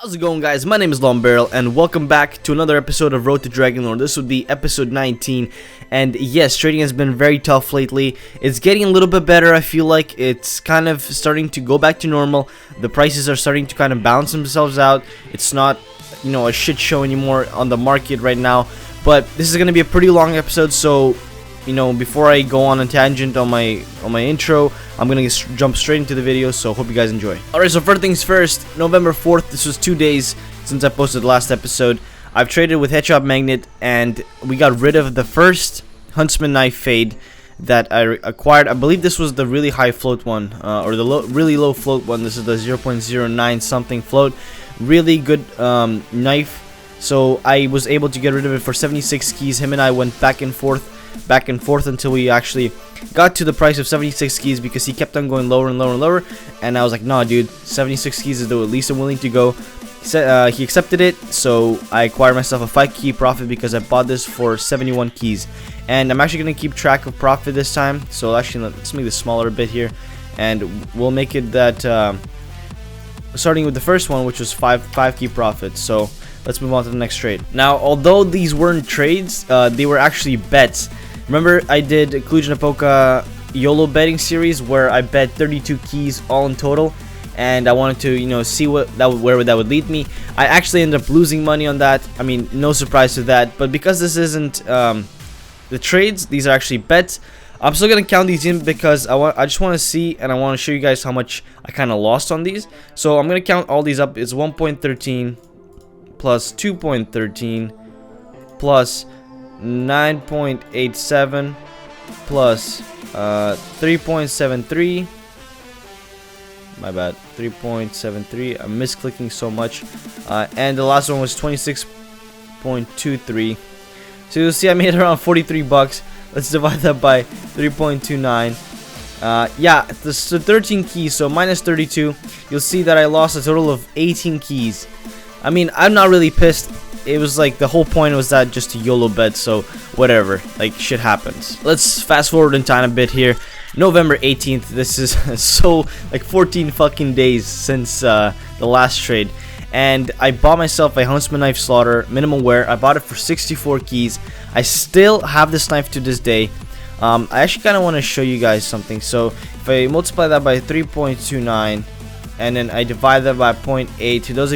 How's it going, guys? My name is LongBarrel and welcome back to another episode of Road to Dragon Lore. This would be episode 19, and yes, trading has been very tough lately. It's getting a little bit better. I feel like it's kind of starting to go back to normal. The prices are starting to kind of balance themselves out. It's not, you know, a shit show anymore on the market right now. But this is going to be a pretty long episode, so you know, before I go on a tangent on my intro, I'm gonna jump straight into the video, so hope you guys enjoy. Alright, so first things first, November 4th, this was 2 days since I posted the last episode. I've traded with Headshot Magnet, and we got rid of the first Huntsman knife fade that I acquired. I believe this was the really high float one, or the really low float one. This is the 0.09 something float. Really good knife, so I was able to get rid of it for 76 keys. Him and I went back and forth until we actually got to the price of 76 keys, because he kept on going lower and lower and lower, and I was like, nah dude, 76 keys is the least I'm willing to go. He accepted it, so I acquired myself a 5 key profit because I bought this for 71 keys, and I'm actually going to keep track of profit this time. So actually, let's make this smaller a bit here, and we'll make it that starting with the first one, which was 5 key profit. So let's move on to the next trade. Now, although these weren't trades, they were actually bets. Remember, I did Kluj Napoca YOLO betting series where I bet 32 keys all in total, and I wanted to, you know, see where that would lead me. I actually ended up losing money on that. I mean, no surprise to that. But because this isn't the trades, these are actually bets. I'm still gonna count these in because I just want to see, and I want to show you guys how much I kind of lost on these. So I'm gonna count all these up. It's 1.13 plus 2.13 plus 9.87 plus 3.73. my bad, 3.73. I'm misclicking so much. And the last one was 26.23. so you'll see I made around 43 bucks. Let's divide that by 3.29. Yeah, this is 13 keys, so minus 32. You'll see that I lost a total of 18 keys. I mean, I'm not really pissed. It was like the whole point was that just a YOLO bet, so whatever, like shit happens. Let's fast forward in time a bit here. November 18th. This is so like 14 fucking days since the last trade, and I bought myself a Huntsman knife slaughter minimal wear. I bought it for 64 keys. I still have this knife to this day. I actually kind of want to show you guys something. So if I multiply that by 3.29 and then I divide that by 0.8, to those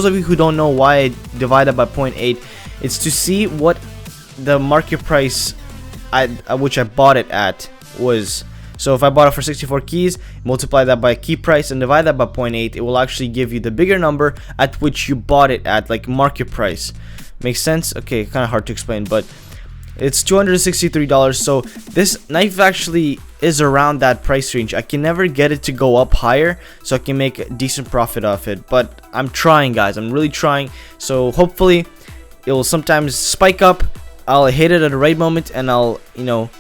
of you who don't know why I divided by 0.8, it's to see what the market price at which I bought it at was. So if I bought it for 64 keys, multiply that by key price and divide that by 0.8, it will actually give you the bigger number at which you bought it at, like market price. Makes sense? Okay, kind of hard to explain, but it's $263. So this knife actually is around that price range. I can never get it to go up higher, so I can make a decent profit off it, but I'm trying, guys. I'm really trying. So hopefully it will sometimes spike up. I'll hit it at the right moment, and I'll, you know,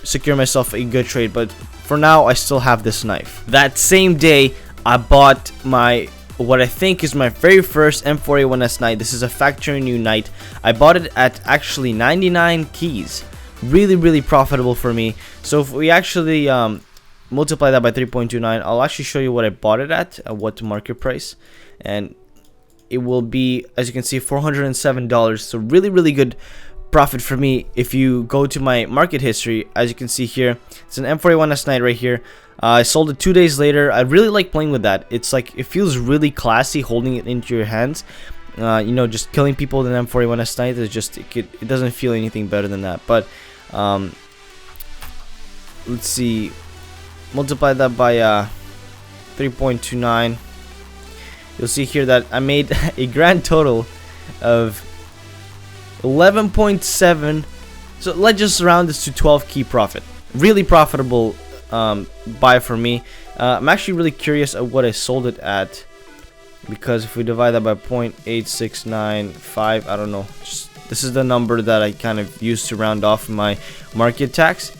secure myself a good trade. But for now, I still have this knife. That same day, I bought my what I think is my very first M4A1S knight. This is a factory new knight. I bought it at actually 99 keys. Really profitable for me. So if we actually multiply that by 3.29, I'll actually show you what I bought it at what market price, and it will be, as you can see, $407. So really good profit for me. If you go to my market history, as you can see here, it's an M4A1S knight right here. I sold it 2 days later. I really like playing with that. It's like, it feels really classy holding it into your hands. You know, just killing people with an M4A1S knight is just, it doesn't feel anything better than that. But let's see, multiply that by 3.29. You'll see here that I made a grand total of 11.7. so let's just round this to 12 key profit. Really profitable buy for me. I'm actually really curious at what I sold it at, because if we divide that by 0.8695, I don't know, this is the number that I kind of used to round off my market tax.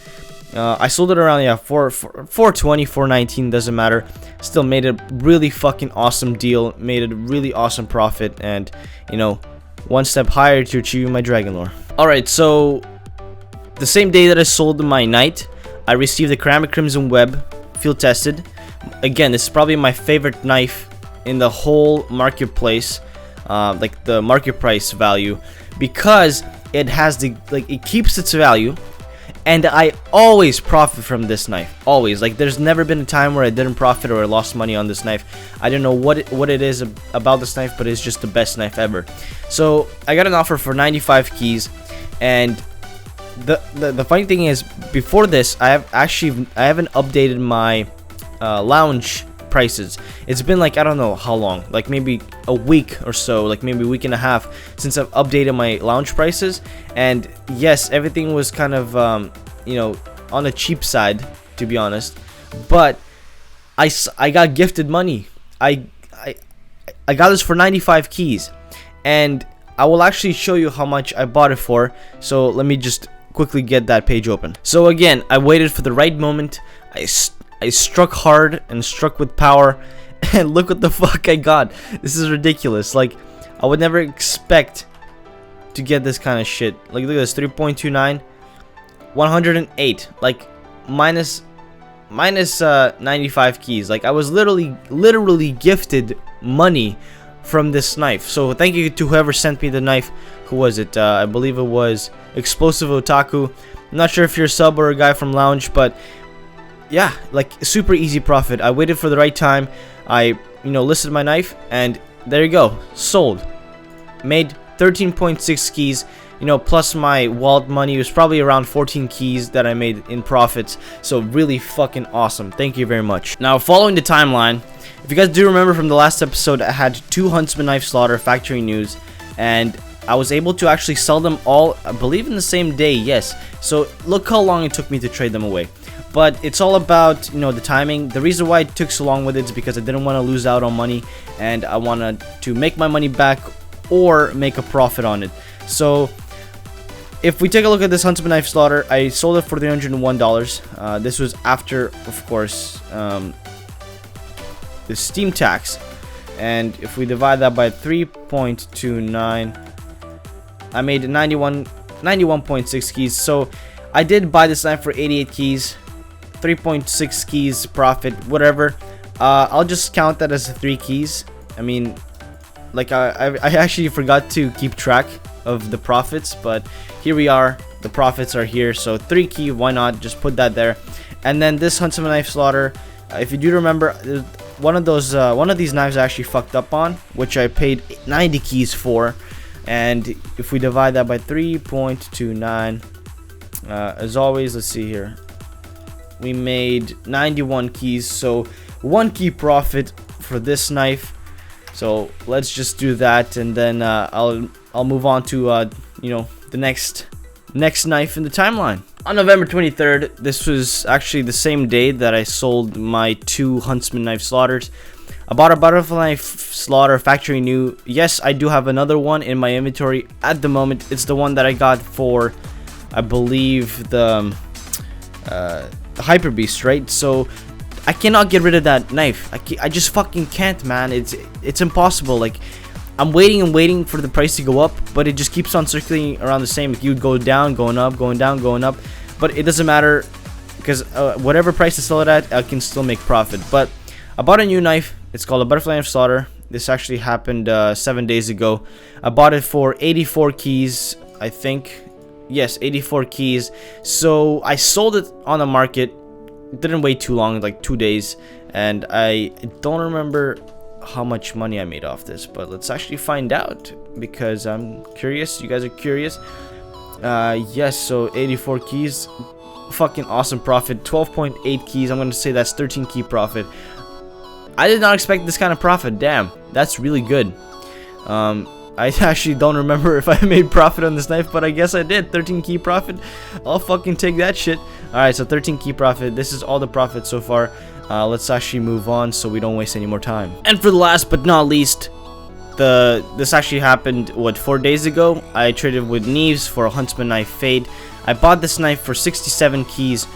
I sold it around, yeah, 420, 419, doesn't matter. Still made a really fucking awesome deal, made a really awesome profit, and you know, one step higher to achieving my dragon lore. Alright, so the same day that I sold my knight, I received the Ceramic Crimson Web field tested. Again, this is probably my favorite knife in the whole marketplace, like the market price value, because it has the, like, it keeps its value. And I always profit from this knife, always. Like, there's never been a time where I didn't profit or I lost money on this knife. I don't know what it is about this knife, but it's just the best knife ever. So I got an offer for 95 keys, and the funny thing is, before this, I haven't updated my lounge prices. It's been like, I don't know how long, like maybe a week or so, like maybe a week and a half since I've updated my lounge prices. And yes, everything was kind of you know, on the cheap side, to be honest, but I got gifted money. I got this for 95 keys, and I will actually show you how much I bought it for. So let me just quickly get that page open. So again, I waited for the right moment. I struck hard and struck with power, and look what the fuck I got. This is ridiculous. Like, I would never expect to get this kind of shit. Like, look at this, 3.29, 108, like minus 95 keys. Like, I was literally gifted money from this knife. So thank you to whoever sent me the knife. Who was it? I believe it was Explosive Otaku. I'm not sure if you're a sub or a guy from Lounge, but yeah, like, super easy profit. I waited for the right time. I, you know, listed my knife, and there you go, sold. Made 13.6 keys, you know, plus my wallet money. It was probably around 14 keys that I made in profits. So really fucking awesome. Thank you very much. Now, following the timeline, if you guys do remember from the last episode, I had 2 Huntsman knife slaughter factory news, and I was able to actually sell them all, I believe, in the same day. Yes. So look how long it took me to trade them away. But it's all about, you know, the timing. The reason why it took so long with it is because I didn't want to lose out on money, and I wanted to make my money back or make a profit on it. So if we take a look at this Huntsman knife slaughter, I sold it for $301. This was after, of course, the Steam tax. And if we divide that by 3.29, I made 91.6 keys. So I did buy this knife for 88 keys, 3.6 keys profit, whatever. I'll just count that as 3 keys. I mean, like, I actually forgot to keep track of the profits, but here we are. The profits are here, so 3 key, why not? Just put that there. And then this Huntsman knife slaughter, if you do remember, one of these knives I actually fucked up on, which I paid 90 keys for. And if we divide that by 3.29, as always, let's see here, we made 91 keys, so 1 key profit for this knife. So let's just do that, and then I'll move on to you know, the next knife in the timeline. On November 23rd, this was actually the same day that I sold my 2 Huntsman knife slaughters. I bought a butterfly knife slaughter factory new. Yes, I do have another one in my inventory at the moment. It's the one that I got for, I believe, the Hyper Beast, right? So I cannot get rid of that knife. I just fucking can't, man. It's impossible. Like, I'm waiting and waiting for the price to go up, but it just keeps on circling around the same. Like, you would go down, going up, going down, going up, but it doesn't matter, because whatever price to sell it at, I can still make profit. But I bought a new knife. It's called a butterfly knife slaughter. This actually happened 7 days ago. I bought it for 84 keys, I think. Yes, 84 keys. So I sold it on the market. It didn't wait too long, like 2 days, and I don't remember how much money I made off this, but let's actually find out, because I'm curious. You guys are curious. Yes, so 84 keys, fucking awesome profit. 12.8 keys, I'm gonna say that's 13 key profit. I did not expect this kind of profit. Damn, that's really good. I actually don't remember if I made profit on this knife, but I guess I did. 13 key profit. I'll fucking take that shit. Alright, so 13 key profit. This is all the profit so far. Let's actually move on so we don't waste any more time. And for the last but not least, this actually happened, what, 4 days ago. I traded with Neves for a Huntsman knife fade. I bought this knife for 67 keys.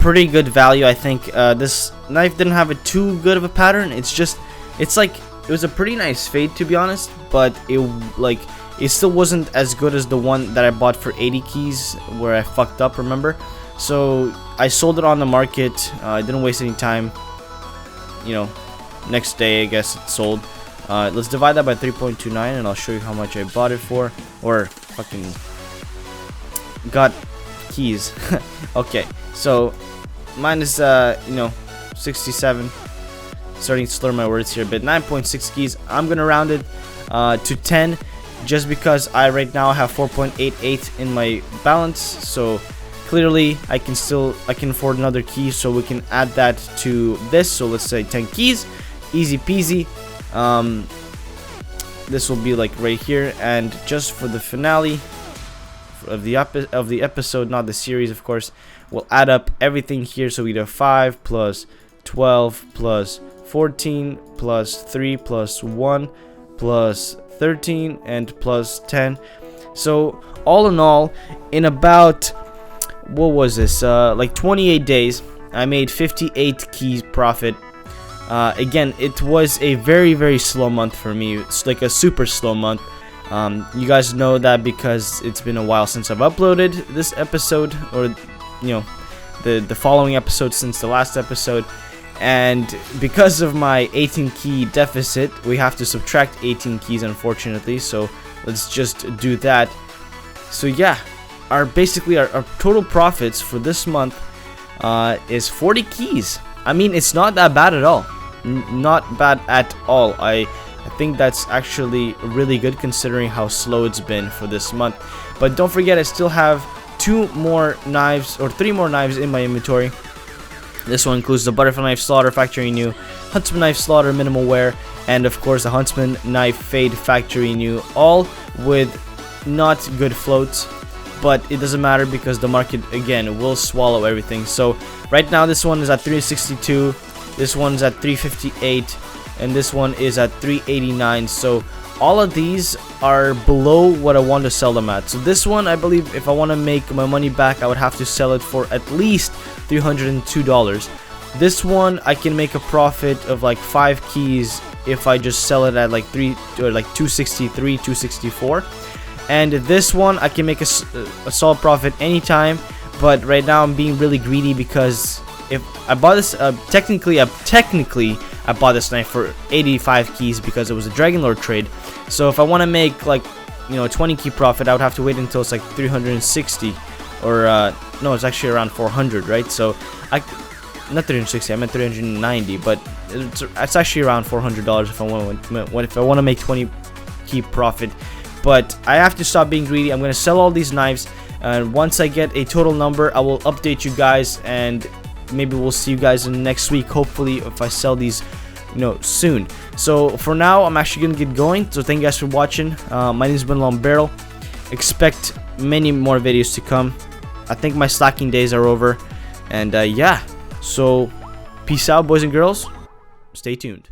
Pretty good value, I think. This knife didn't have a too good of a pattern. It's like, it was a pretty nice fade, to be honest, but it still wasn't as good as the one that I bought for 80 keys where I fucked up, remember? So I sold it on the market. I didn't waste any time, you know, next day I guess it sold. Let's divide that by 3.29 and I'll show you how much I bought it for, or fucking got keys. Okay, so mine is you know, 67. Starting to slur my words here a bit. 9.6 keys. I'm gonna round it to 10 just because I right now have 4.88 in my balance, so clearly I can afford another key, so we can add that to this. So let's say 10 keys, easy peasy. This will be like right here, and just for the finale of the episode, not the series of course, we'll add up everything here. So we do 5 plus 12 plus 14 plus 3 plus 1 plus 13 and plus 10. So all in all, in about, what was this, like 28 days, I made 58 keys profit. Again, it was a very slow month for me. It's like a super slow month. You guys know that because it's been a while since I've uploaded this episode, or you know, the following episode since the last episode. And because of my 18 key deficit, we have to subtract 18 keys, unfortunately. So let's just do that. So yeah, our total profits for this month is 40 keys. I mean, it's not that bad at all. Not bad at all. I think that's actually really good considering how slow it's been for this month. But don't forget, I still have 2 more knives or 3 more knives in my inventory. This one includes the Butterfly Knife Slaughter Factory New, Huntsman Knife Slaughter Minimal Wear, and of course the Huntsman Knife Fade Factory New, all with not good floats, but it doesn't matter because the market again will swallow everything. So right now this one is at 362, this one's at 358, and this one is at 389. So all of these are below what I want to sell them at. So this one, I believe if I want to make my money back, I would have to sell it for at least $302. This one I can make a profit of like 5 keys if I just sell it at like 263, 264. And this one I can make a solid profit anytime, but right now I'm being really greedy because if I bought this, technically I bought this knife for 85 keys because it was a Dragon Lord trade. So if I want to make like, you know, a 20 key profit, I would have to wait until it's like 360, or no, it's actually around 400, right? So not 360, I meant 390, but it's actually around $400 if I want to make 20 key profit. But I have to stop being greedy. I'm gonna sell all these knives, and once I get a total number, I will update you guys, and maybe we'll see you guys in next week, hopefully, if I sell these, you know, soon. So for now, I'm actually gonna get going. So thank you guys for watching. My name has been LongBarrel. Expect many more videos to come. I think my slacking days are over, and yeah, so peace out, boys and girls. Stay tuned.